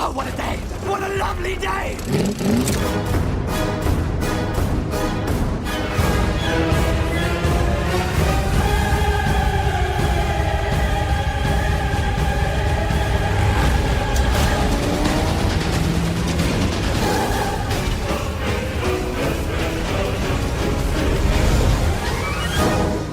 Oh, what a day! What a lovely day!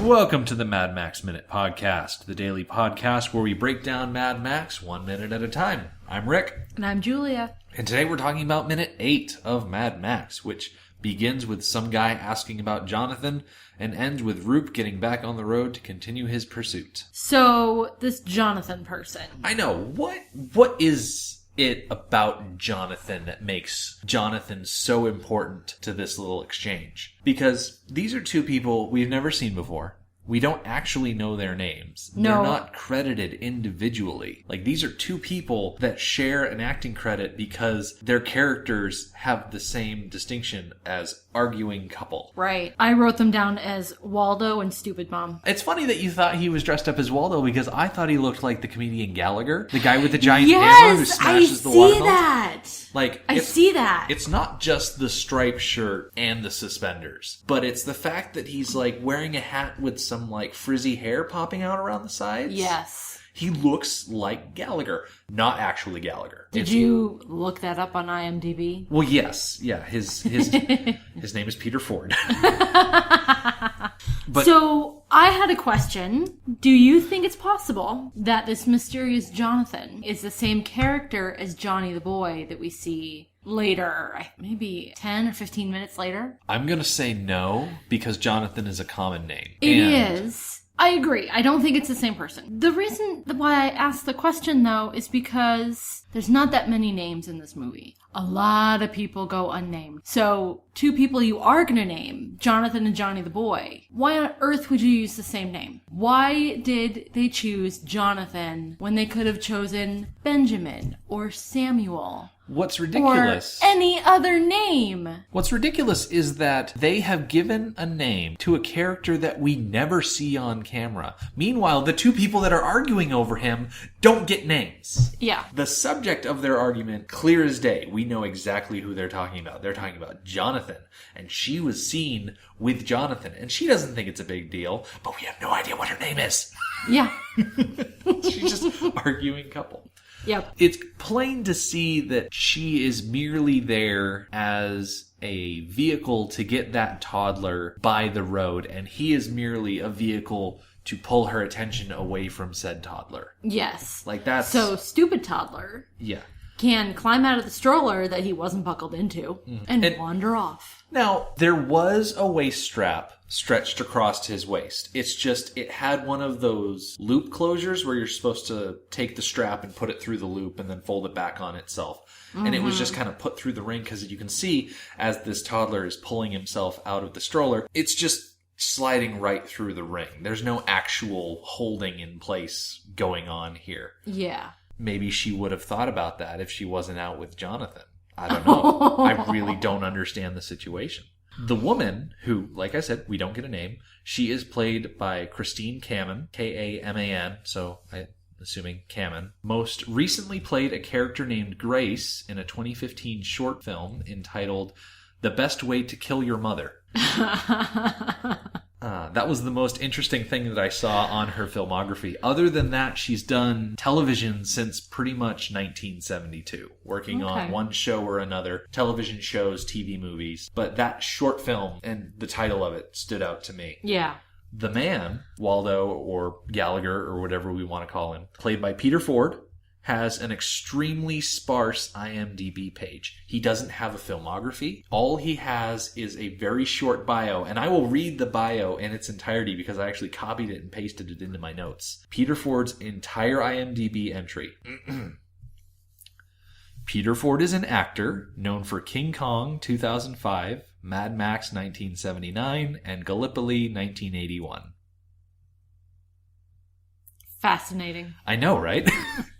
Welcome to the Mad Max Minute Podcast, the daily podcast where we break down Mad Max 1 minute at a time. I'm Rick. And I'm Julia. And today we're talking about minute 8 of Mad Max, which begins with some guy asking about Jonathan and ends with Roop getting back on the road to continue his pursuit. So, this Jonathan person. I know. What is it about Jonathan that makes Jonathan so important to this little exchange? Because these are two people we've never seen before. We don't actually know their names. No. They're not credited individually. Like, these are two people that share an acting credit because their characters have the same distinction as arguing couple. Right. I wrote them down as Waldo and Stupid Mom. It's funny that you thought he was dressed up as Waldo because I thought he looked like the comedian Gallagher, the guy with the giant hammer who smashes the watermelons. That. I see that. It's not just the striped shirt and the suspenders, but it's the fact that he's like wearing a hat with some like frizzy hair popping out around the sides. Yes. He looks like Gallagher, not actually Gallagher. Did you look that up on IMDb? Well, yes. Yeah, his name is Peter Ford. So, I had a question. Do you think it's possible that this mysterious Jonathan is the same character as Johnny the boy that we see later, maybe 10 or 15 minutes later? I'm going to say no, because Jonathan is a common name. It is. I agree. I don't think it's the same person. The reason why I asked the question, though, is because there's not that many names in this movie. A lot of people go unnamed. So, two people you are going to name, Jonathan and Johnny the boy, why on earth would you use the same name? Why did they choose Jonathan when they could have chosen Benjamin or Samuel? What's ridiculous? Or any other name. What's ridiculous is that they have given a name to a character that we never see on camera. Meanwhile, the two people that are arguing over him don't get names. Yeah. The subject of their argument, clear as day. We know exactly who they're talking about. They're talking about Jonathan. And she was seen with Jonathan. And she doesn't think it's a big deal, but we have no idea what her name is. Yeah. She's just arguing couple. Yep. It's plain to see that she is merely there as a vehicle to get that toddler by the road, and he is merely a vehicle to pull her attention away from said toddler. Yes. Like that's... So, stupid toddler. Yeah. Can climb out of the stroller that he wasn't buckled into and wander off. Now, there was a waist strap stretched across his waist. It's just, it had one of those loop closures where you're supposed to take the strap and put it through the loop and then fold it back on itself. Mm-hmm. And it was just kind of put through the ring because you can see as this toddler is pulling himself out of the stroller, it's just sliding right through the ring. There's no actual holding in place going on here. Yeah. Maybe she would have thought about that if she wasn't out with Jonathan. I don't know. I really don't understand the situation. The woman, who, like I said, we don't get a name, she is played by Christine Kaman, K-A-M-A-N, so I'm assuming Kaman. Most recently played a character named Grace in a 2015 short film entitled The Best Way to Kill Your Mother. That was the most interesting thing that I saw on her filmography. Other than that, she's done television since pretty much 1972, working on one show or another, television shows, TV movies. But that short film and the title of it stood out to me. Yeah. The man, Waldo or Gallagher or whatever we want to call him, played by Peter Ford, has an extremely sparse IMDb page. He doesn't have a filmography. All he has is a very short bio, and I will read the bio in its entirety because I actually copied it and pasted it into my notes. Peter Ford's entire IMDb entry. Peter Ford is an actor known for King Kong 2005, Mad Max 1979, and Gallipoli 1981. Fascinating. I know, right?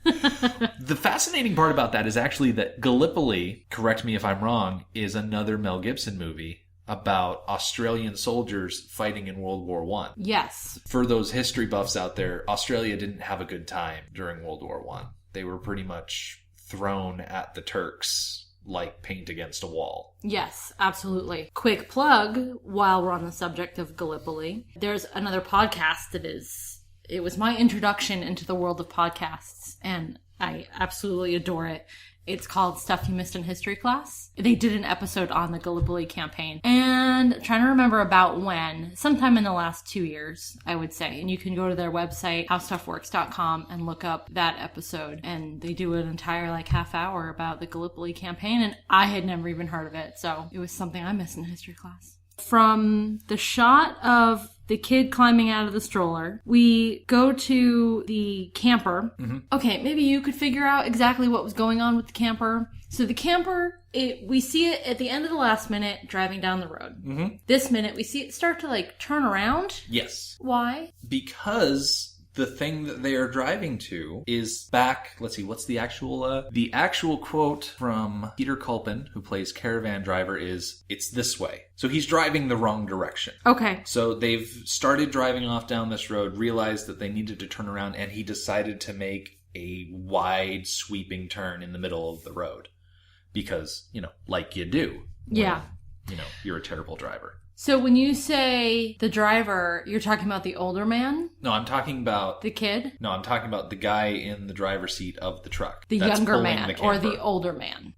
The fascinating part about that is actually that Gallipoli, correct me if I'm wrong, is another Mel Gibson movie about Australian soldiers fighting in World War I. Yes. For those history buffs out there, Australia didn't have a good time during World War I. They were pretty much thrown at the Turks like paint against a wall. Yes, absolutely. Quick plug, while we're on the subject of Gallipoli, there's another podcast it was my introduction into the world of podcasts, and I absolutely adore it. It's called Stuff You Missed in History Class. They did an episode on the Gallipoli campaign. And trying to remember about when, sometime in the last 2 years, I would say. And you can go to their website, howstuffworks.com, and look up that episode. And they do an entire half hour about the Gallipoli campaign. And I had never even heard of it. So it was something I missed in history class. From the shot of the kid climbing out of the stroller, we go to the camper. Mm-hmm. Okay, maybe you could figure out exactly what was going on with the camper. So the camper, we see it at the end of the last minute driving down the road. Mm-hmm. This minute, we see it start to turn around. Yes. Why? Because the thing that they are driving to is back, let's see, what's the actual quote from Peter Culpin, who plays Caravan Driver, is, "It's this way." So he's driving the wrong direction. Okay. So they've started driving off down this road, realized that they needed to turn around, and he decided to make a wide sweeping turn in the middle of the road. Because, like you do. Yeah. When, you're a terrible driver. So when you say the driver, you're talking about the older man? No, I'm talking about... The kid? No, I'm talking about the guy in the driver's seat of the truck. The younger man or the older man?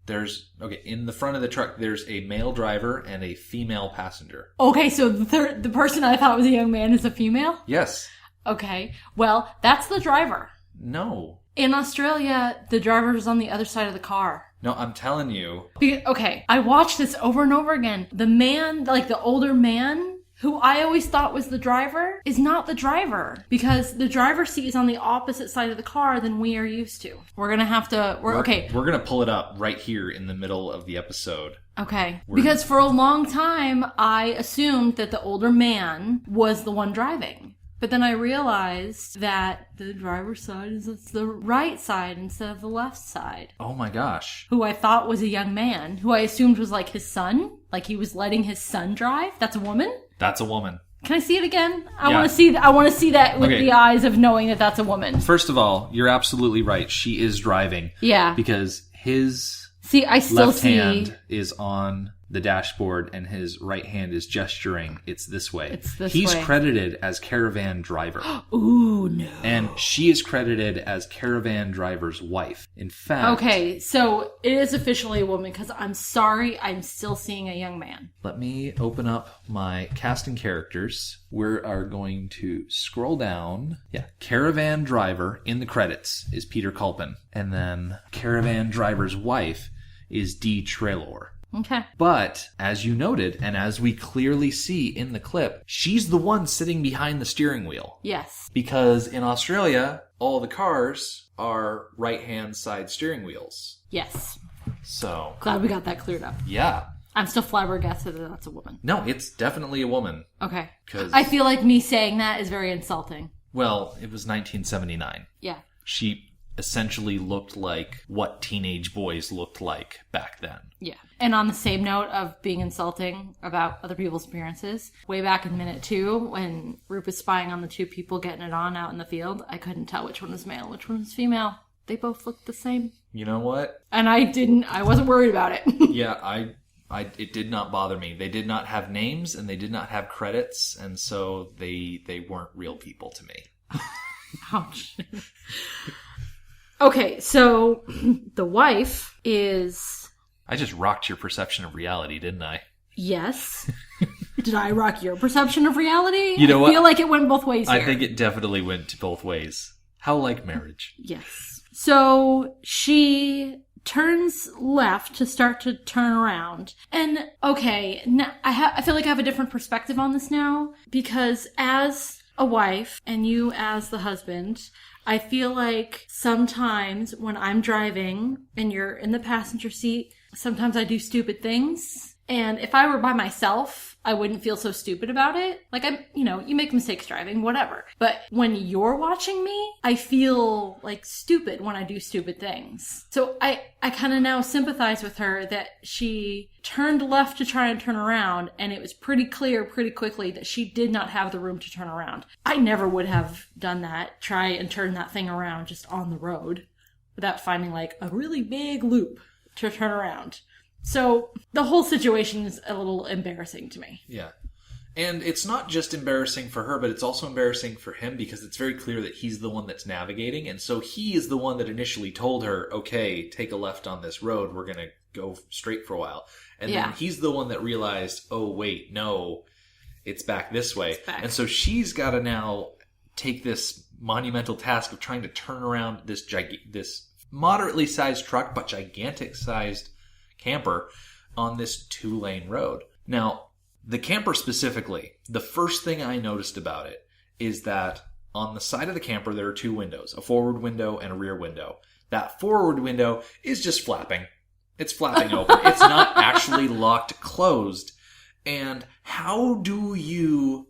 In the front of the truck, there's a male driver and a female passenger. Okay, so the person I thought was a young man is a female? Yes. Okay, well, that's the driver. No. In Australia, the driver is on the other side of the car. No, I'm telling you. Okay, I watched this over and over again. The man, the older man, who I always thought was the driver, is not the driver. Because the driver's seat is on the opposite side of the car than we are used to. We're gonna have to... We're gonna pull it up right here in the middle of the episode. Okay. Because for a long time, I assumed that the older man was the one driving. But then I realized that the driver's side is the right side instead of the left side. Oh my gosh. Who I thought was a young man, who I assumed was his son. He was letting his son drive. That's a woman? That's a woman. Can I see it again? I want to see that with the eyes of knowing that that's a woman. First of all, you're absolutely right. She is driving. Yeah. Because his left hand is on the dashboard and his right hand is gesturing. It's this way. He's credited as Caravan Driver. Ooh, no. And she is credited as Caravan Driver's wife. In fact... Okay, so it is officially a woman, because I'm sorry, I'm still seeing a young man. Let me open up my casting characters. We are going to scroll down. Yeah, Caravan Driver in the credits is Peter Culpin. And then Caravan Driver's wife is Dee Traylor. Okay. But, as you noted, and as we clearly see in the clip, she's the one sitting behind the steering wheel. Yes. Because in Australia, all the cars are right-hand side steering wheels. Yes. So... Glad we got that cleared up. Yeah. I'm still flabbergasted that that's a woman. No, it's definitely a woman. Okay. 'Cause... I feel like me saying that is very insulting. Well, it was 1979. Yeah. She essentially looked like what teenage boys looked like back then. Yeah. And on the same note of being insulting about other people's appearances, way back in minute 2, when Roop was spying on the two people getting it on out in the field, I couldn't tell which one was male, which one was female. They both looked the same. You know what? And I wasn't worried about it. Yeah, it did not bother me. They did not have names and they did not have credits, and so they weren't real people to me. Ouch. Okay, so the wife is... I just rocked your perception of reality, didn't I? Yes. Did I rock your perception of reality? You know what? I feel like it went both ways here. I think it definitely went both ways. How like marriage. Yes. So she turns left to start to turn around. And, okay, now I feel like I have a different perspective on this now, because as a wife and you as the husband... I feel like sometimes when I'm driving and you're in the passenger seat, sometimes I do stupid things. And if I were by myself, I wouldn't feel so stupid about it. You make mistakes driving, whatever. But when you're watching me, I feel stupid when I do stupid things. So I kind of now sympathize with her that she turned left to try and turn around, and it was pretty clear pretty quickly that she did not have the room to turn around. I never would have done that, try and turn that thing around just on the road. without finding like a really big loop to turn around. So the whole situation is a little embarrassing to me. Yeah. And it's not just embarrassing for her, but it's also embarrassing for him because it's very clear that he's the one that's navigating. And so he is the one that initially told her, okay, take a left on this road. We're going to go straight for a while. And then he's the one that realized, oh, wait, no, it's back this way. And so she's got to now take this monumental task of trying to turn around this moderately sized truck, but gigantic sized camper on this 2-lane road. Now, the camper specifically, the first thing I noticed about it is that on the side of the camper, there are 2 windows, a forward window and a rear window. That forward window is just flapping. It's flapping open. It's not actually locked closed. And how do you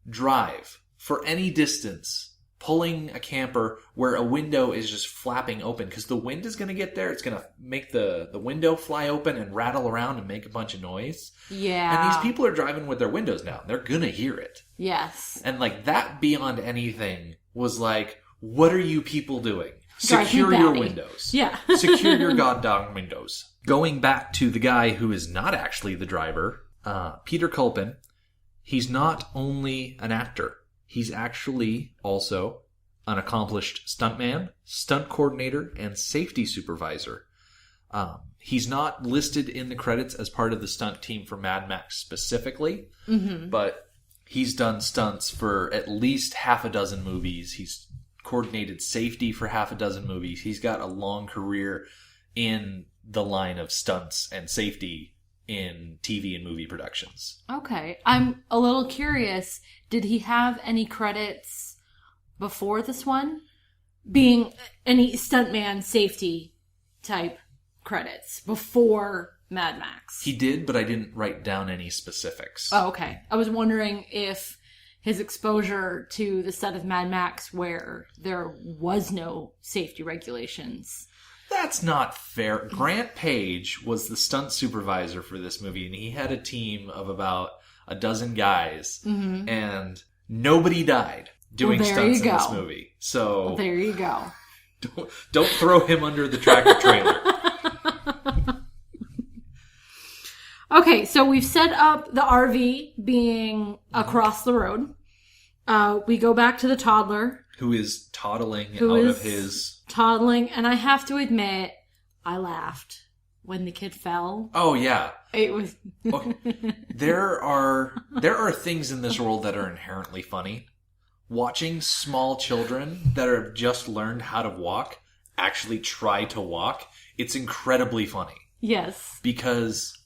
drive for any distance pulling a camper where a window is just flapping open? Because the wind is going to get there. It's going to make the window fly open and rattle around and make a bunch of noise. Yeah. And these people are driving with their windows down. They're going to hear it. Yes. And like that beyond anything was like, what are you people doing? Secure your windows. Yeah. Secure your goddamn windows. Going back to the guy who is not actually the driver, Peter Culpin, he's not only an actor. He's actually also an accomplished stuntman, stunt coordinator, and safety supervisor. He's not listed in the credits as part of the stunt team for Mad Max specifically, but he's done stunts for at least half a dozen movies. He's coordinated safety for half a dozen movies. He's got a long career in the line of stunts and safety in TV and movie productions. Okay. I'm a little curious. Did he have any credits before this one? Being any stuntman safety type credits before Mad Max? He did, but I didn't write down any specifics. Oh, okay. I was wondering if his exposure to the set of Mad Max where there was no safety regulations. That's not fair. Grant Page was the stunt supervisor for this movie, and he had a team of about a dozen guys, and nobody died doing stunts in this movie. So there you go. Don't throw him under the tractor trailer. Okay, so we've set up the RV being across the road. We go back to the toddler. Who is toddling of his... Toddling, and I have to admit, I laughed when the kid fell. Oh, yeah. It was... There are things in this world that are inherently funny. Watching small children that have just learned how to walk actually try to walk, it's incredibly funny. Yes. Because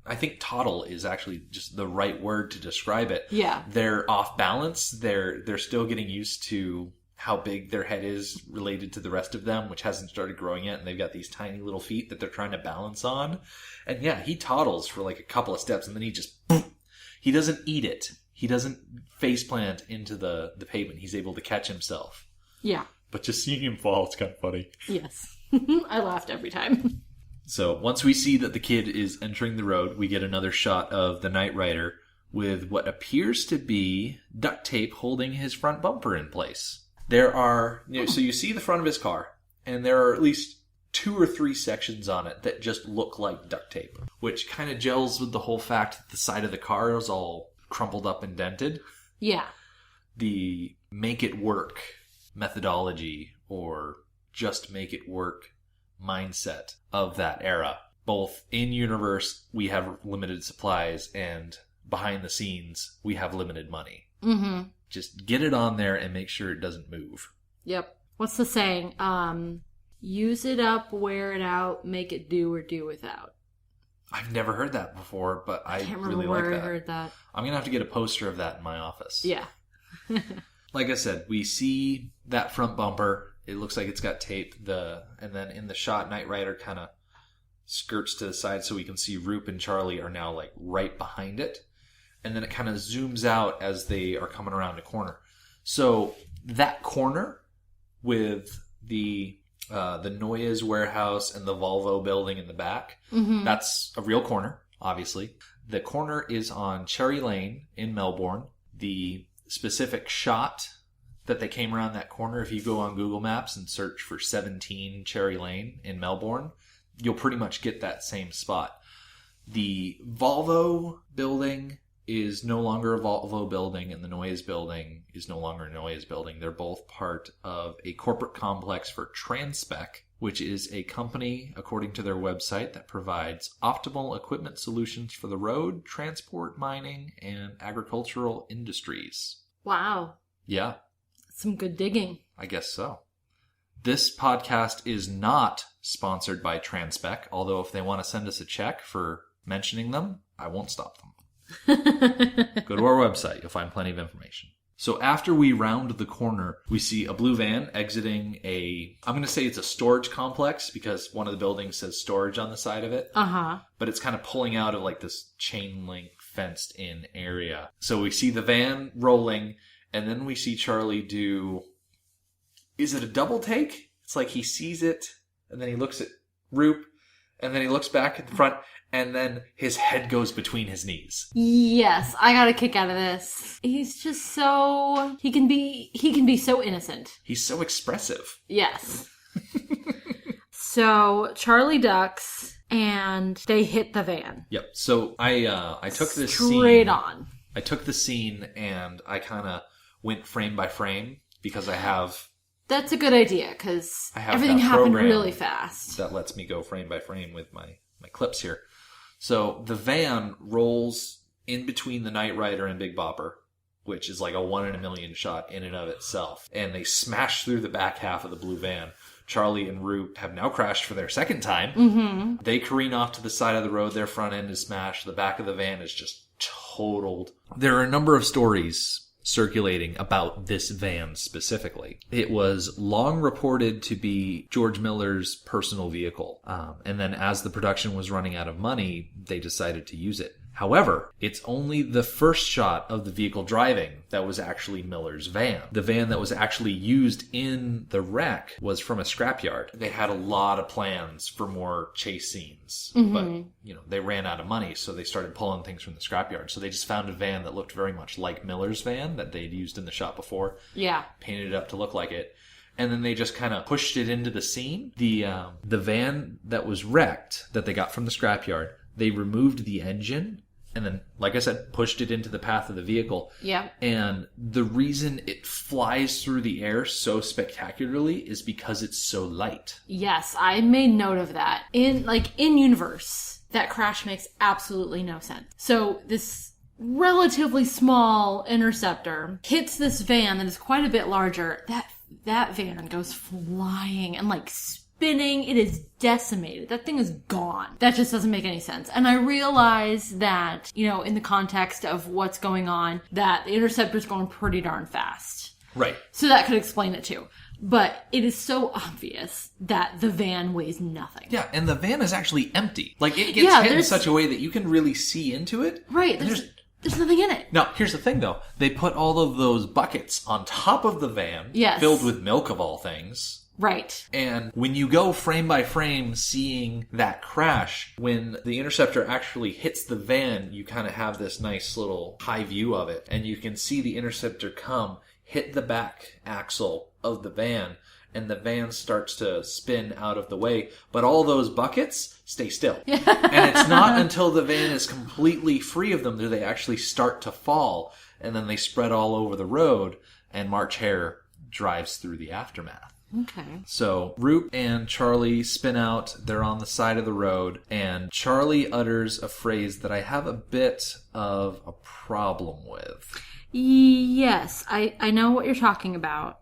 I think toddle is actually just the right word to describe it. Yeah. They're off balance. They're still getting used to how big their head is related to the rest of them, which hasn't started growing yet. And they've got these tiny little feet that they're trying to balance on. And yeah, he toddles for like a couple of steps and then he doesn't eat it. He doesn't faceplant into the pavement. He's able to catch himself. Yeah. But just seeing him fall, it's kind of funny. Yes. I laughed every time. So once we see that the kid is entering the road, we get another shot of the Knight Rider with what appears to be duct tape holding his front bumper in place. There are, so you see the front of his car, and there are at least 2 or 3 sections on it that just look like duct tape, which kind of gels with the whole fact that the side of the car is all crumpled up and dented. Yeah. The make it work methodology, or just make it work mindset of that era. Both in universe, we have limited supplies, and behind the scenes, we have limited money. Mm-hmm. Just get it on there and make sure it doesn't move. Yep. What's the saying? Use it up, wear it out, make it do or do without. I've never heard that before, but I can't really remember like where that. I heard that. I'm going to have to get a poster of that in my office. Yeah. Like I said, we see that front bumper. It looks like it's got tape. And then in the shot, Knight Rider kind of skirts to the side so we can see Roop and Charlie are now like right behind it. And then it kind of zooms out as they are coming around a corner. So that corner with the Noyes warehouse and the Volvo building in the back, that's a real corner, obviously. The corner is on Cherry Lane in Melbourne. The specific shot that they came around that corner, if you go on Google Maps and search for 17 Cherry Lane in Melbourne, you'll pretty much get that same spot. The Volvo building is no longer a Volvo building, and the Noyes building is no longer a Noyes building. They're both part of a corporate complex for Transpec, which is a company, according to their website, that provides optimal equipment solutions for the road, transport, mining, and agricultural industries. Wow. Yeah. Some good digging. I guess so. This podcast is not sponsored by Transpec, although if they want to send us a check for mentioning them, I won't stop them. Go to our website. You'll find plenty of information. So after we round the corner, we see a blue van exiting I'm going to say it's a storage complex because one of the buildings says storage on the side of it. Uh-huh. But it's kind of pulling out of like this chain link fenced in area. So we see the van rolling, and then we see Charlie do, is it a double take? It's like he sees it, and then he looks at Roop, and then he looks back at the front, and then his head goes between his knees. Yes, I got a kick out of this. He's just so... He can be so innocent. He's so expressive. Yes. So, Charlie ducks, and they hit the van. Yep. So, I took this scene... Straight on. I took the scene, and I kind of went frame by frame, because I have... That's a good idea, because everything happened really fast. That lets me go frame by frame with my clips here. So the van rolls in between the Knight Rider and Big Bopper, which is like a 1 in a million shot in and of itself. And they smash through the back half of the blue van. Charlie and Root have now crashed for their second time. Mm-hmm. They careen off to the side of the road. Their front end is smashed. The back of the van is just totaled. There are a number of stories circulating about this van specifically. It was long reported to be George Miller's personal vehicle. And then as the production was running out of money, they decided to use it. However, it's only the first shot of the vehicle driving that was actually Miller's van. The van that was actually used in the wreck was from a scrapyard. They had a lot of plans for more chase scenes, but they ran out of money, so they started pulling things from the scrapyard. So they just found a van that looked very much like Miller's van that they'd used in the shot before. Yeah. Painted it up to look like it. And then they just kind of pushed it into the scene. The van that was wrecked, that they got from the scrapyard, they removed the engine and then, like I said, pushed it into the path of the vehicle. Yeah. And the reason it flies through the air so spectacularly is because it's so light. Yes, I made note of that. In universe, that crash makes absolutely no sense. So this relatively small interceptor hits this van that is quite a bit larger. That van goes flying and spinning. It is decimated. That thing is gone. That just doesn't make any sense. And I realize that, in the context of what's going on, that the interceptor's going pretty darn fast. Right. So that could explain it too. But it is so obvious that the van weighs nothing. Yeah, and the van is actually empty. It gets hit in such a way that you can really see into it. Right. There's nothing in it. Now, here's the thing, though. They put all of those buckets on top of the van, filled with milk of all things. Right. And when you go frame by frame seeing that crash, when the interceptor actually hits the van, you kind of have this nice little high view of it. And you can see the interceptor come, hit the back axle of the van, and the van starts to spin out of the way. But all those buckets stay still. And it's not until the van is completely free of them do they actually start to fall. And then they spread all over the road, and March Hare drives through the aftermath. Okay. So Roop and Charlie spin out. They're on the side of the road, and Charlie utters a phrase that I have a bit of a problem with. Yes, I know what you're talking about.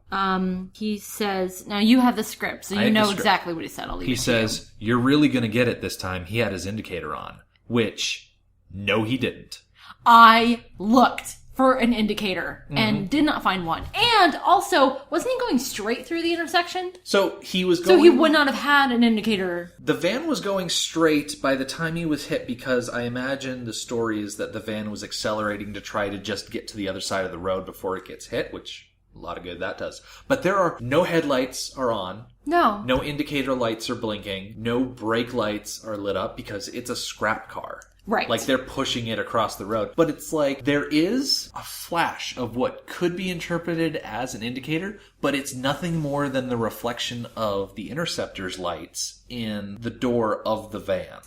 He says, now you have the script, so you know exactly what he said. I'll leave He says, "You're really going to get it this time." He had his indicator on, which, no, he didn't. I looked for an indicator and did not find one. And also, wasn't he going straight through the intersection? So he was going... So he would not have had an indicator. The van was going straight by the time he was hit, because I imagine the story is that the van was accelerating to try to just get to the other side of the road before it gets hit, which a lot of good that does. But there are no headlights are on. No. No indicator lights are blinking. No brake lights are lit up because it's a scrap car. Right. Like they're pushing it across the road. But it's like there is a flash of what could be interpreted as an indicator, but it's nothing more than the reflection of the interceptor's lights in the door of the van.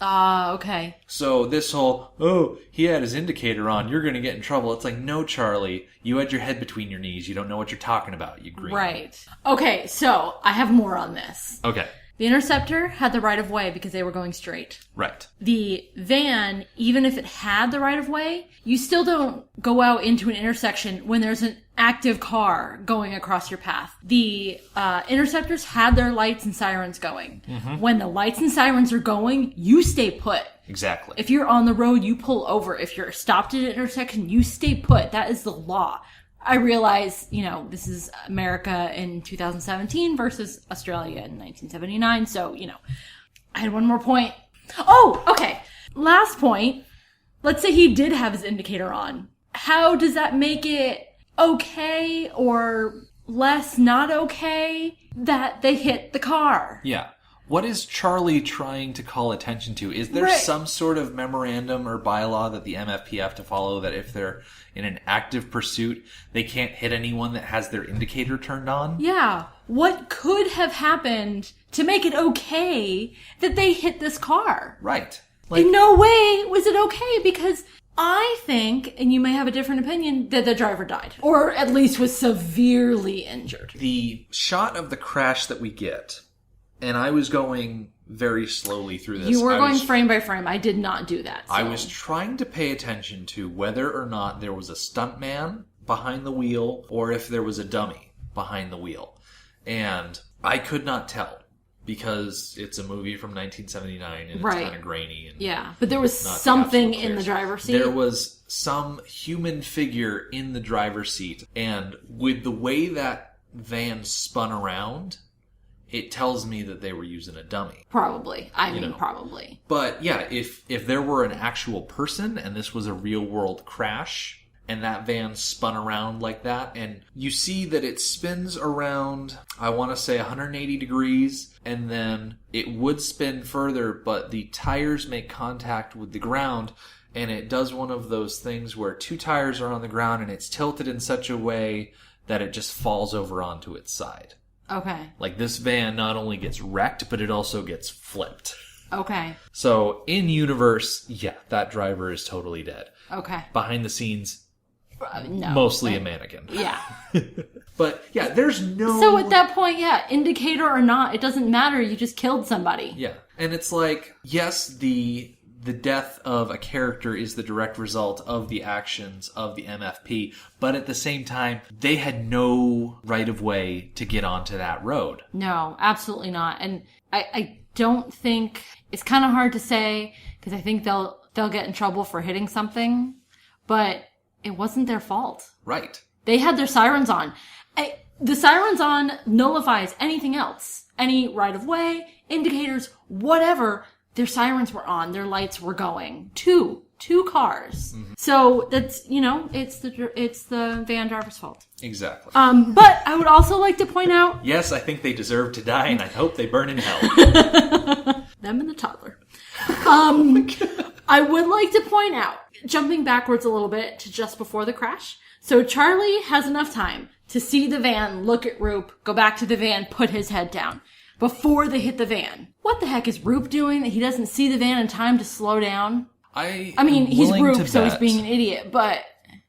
Okay. So this whole, oh, he had his indicator on, you're going to get in trouble. It's like, no, Charlie, you had your head between your knees. You don't know what you're talking about, you green. Right. Okay, so I have more on this. Okay. The interceptor had the right of way because they were going straight. Right. The van, even if it had the right of way, you still don't go out into an intersection when there's an active car going across your path. The interceptors had their lights and sirens going. Mm-hmm. When the lights and sirens are going, you stay put. Exactly. If you're on the road, you pull over. If you're stopped at an intersection, you stay put. That is the law. I realize, this is America in 2017 versus Australia in 1979. So, I had one more point. Oh, okay. Last point. Let's say he did have his indicator on. How does that make it okay or less not okay that they hit the car? Yeah. What is Charlie trying to call attention to? Is there some sort of memorandum or bylaw that the MFP have to follow that if they're in an active pursuit, they can't hit anyone that has their indicator turned on? Yeah. What could have happened to make it okay that they hit this car? Right. In no way was it okay because I think, and you may have a different opinion, that the driver died. Or at least was severely injured. The shot of the crash that we get... And I was going very slowly through this. You were going frame by frame. I did not do that. So. I was trying to pay attention to whether or not there was a stuntman behind the wheel or if there was a dummy behind the wheel. And I could not tell because it's a movie from 1979 and it's kind of grainy. And but there was something in the driver's seat. There was some human figure in the driver's seat. And with the way that van spun around... It tells me that they were using a dummy. Probably. Probably. But yeah, if there were an actual person and this was a real world crash and that van spun around like that and you see that it spins around, I want to say 180 degrees and then it would spin further, but the tires make contact with the ground and it does one of those things where two tires are on the ground and it's tilted in such a way that it just falls over onto its side. Okay. Like this van not only gets wrecked, but it also gets flipped. Okay. So in universe, yeah, that driver is totally dead. Okay. Behind the scenes, no. Mostly a mannequin. Yeah. But yeah, there's no... So at that point, yeah, indicator or not, it doesn't matter. You just killed somebody. Yeah. And it's like, yes, the death of a character is the direct result of the actions of the MFP, but at the same time, they had no right of way to get onto that road. No, absolutely not. And I don't think... It's kind of hard to say, because I think they'll get in trouble for hitting something, but it wasn't their fault. Right. They had their sirens on. The sirens on nullifies anything else. Any right of way, indicators, whatever... Their sirens were on. Their lights were going. Two cars. Mm-hmm. So that's, it's the van driver's fault. Exactly. But I would also like to point out... Yes, I think they deserve to die, and I hope they burn in hell. Them and the toddler. I would like to point out, jumping backwards a little bit to just before the crash. So Charlie has enough time to see the van, look at Roop, go back to the van, put his head down. Before they hit the van. What the heck is Roop doing that he doesn't see the van in time to slow down? I mean, he's Roop, so he's being an idiot, but...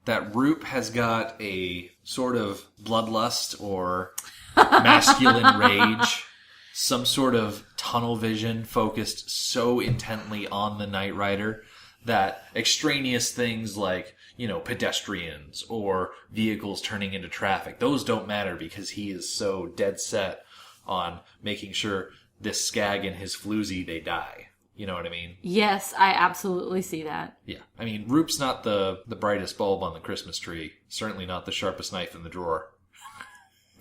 That Roop has got a sort of bloodlust or masculine rage, some sort of tunnel vision focused so intently on the Knight Rider that extraneous things like, pedestrians or vehicles turning into traffic, those don't matter because he is so dead set on making sure this skag and his floozy, they die. You know what I mean? Yes, I absolutely see that. Yeah. I mean, Roop's not the brightest bulb on the Christmas tree. Certainly not the sharpest knife in the drawer.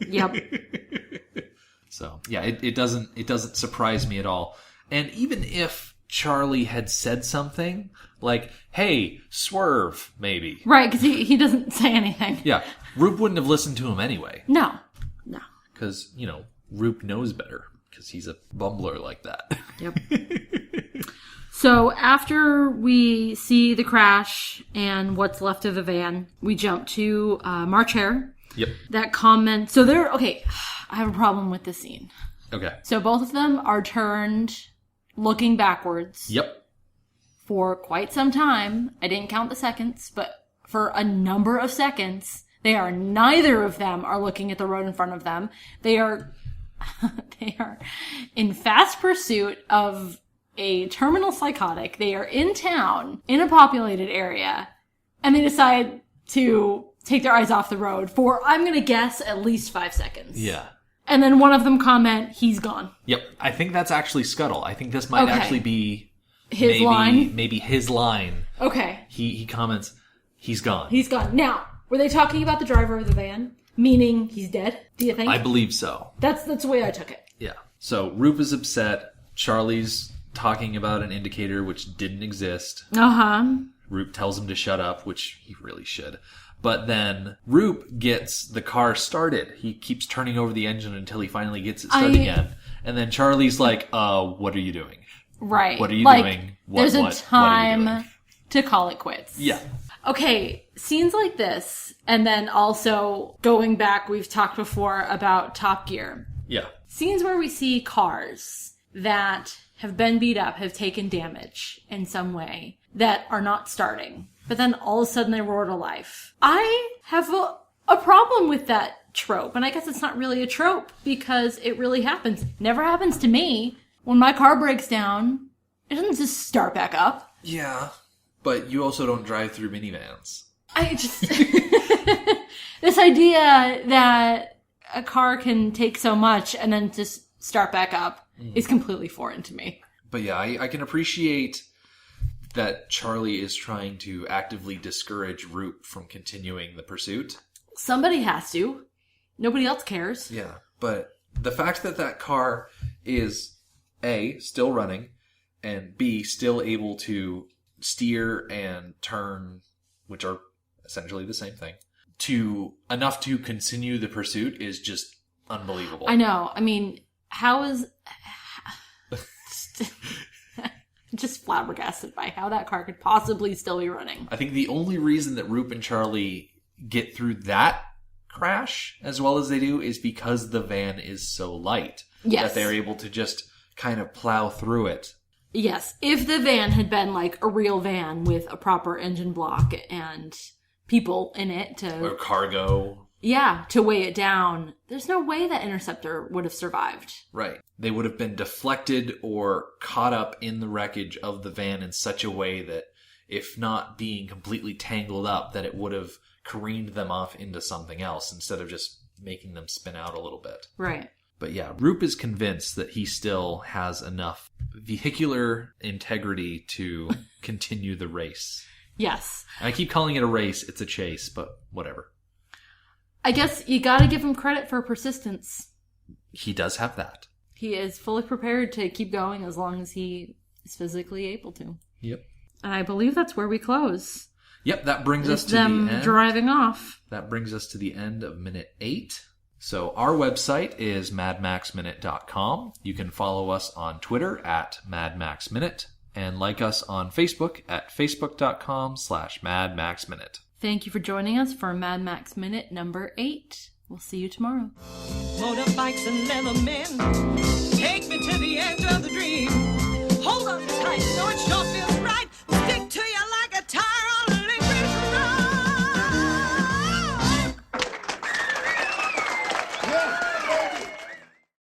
Yep. So, yeah, it doesn't surprise me at all. And even if Charlie had said something like, hey, swerve, maybe. Right, because he doesn't say anything. Yeah. Roop wouldn't have listened to him anyway. No. Because, Roop knows better because he's a bumbler like that. Yep. So after we see the crash and what's left of the van, we jump to March Hare. Yep. That comment. So they're, okay, I have a problem with this scene. Okay. So both of them are turned looking backwards. Yep. For quite some time. I didn't count the seconds, but for a number of seconds, neither of them are looking at the road in front of them. They are in fast pursuit of a terminal psychotic. They are in town, in a populated area, and they decide to take their eyes off the road for, I'm going to guess, at least 5 seconds. Yeah. And then one of them comment, he's gone. Yep. I think that's actually Scuttle. I think this might actually be his line. Maybe his line. Okay. He comments, he's gone. He's gone. Now, were they talking about the driver of the van? Meaning he's dead, do you think? I believe so. That's the way I took it. Yeah. So Roop is upset. Charlie's talking about an indicator which didn't exist. Uh-huh. Roop tells him to shut up, which he really should. But then Roop gets the car started. He keeps turning over the engine until he finally gets it started again. And then Charlie's like, what are you doing? Right. What are you doing? There's a time to call it quits. Yeah. Okay, scenes like this, and then also going back, we've talked before about Top Gear. Yeah. Scenes where we see cars that have been beat up, have taken damage in some way, that are not starting. But then all of a sudden they roar to life. I have a problem with that trope. And I guess it's not really a trope because it really happens. Never happens to me. When my car breaks down, it doesn't just start back up. Yeah, but you also don't drive through minivans. I just... this idea that a car can take so much and then just start back up is completely foreign to me. But yeah, I can appreciate that Charlie is trying to actively discourage Roop from continuing the pursuit. Somebody has to. Nobody else cares. Yeah, but the fact that that car is A, still running, and B, still able to steer and turn, which are essentially the same thing, to enough to continue the pursuit is just unbelievable. I know. I mean, how is... just flabbergasted by how that car could possibly still be running. I think the only reason that Roop and Charlie get through that crash as well as they do is because the van is so light. Yes. That they're able to just kind of plow through it. Yes. If the van had been like a real van with a proper engine block and people in it or cargo. Yeah, to weigh it down, there's no way that Interceptor would have survived. Right. They would have been deflected or caught up in the wreckage of the van in such a way that, if not being completely tangled up, that it would have careened them off into something else instead of just making them spin out a little bit. Right. But yeah, Roop is convinced that he still has enough vehicular integrity to continue the race. Yes. I keep calling it a race. It's a chase, but whatever. I guess you gotta give him credit for persistence. He does have that. He is fully prepared to keep going as long as he is physically able to. Yep. And I believe that's where we close. Yep, that brings us to them the end. Driving off. That brings us to the end of minute 8. So our website is madmaxminute.com. You can follow us on Twitter at madmaxminute and like us on Facebook at facebook.com/madmaxminute. Thank you for joining us for Mad Max Minute number 8. We'll see you tomorrow. Motorbikes and leather men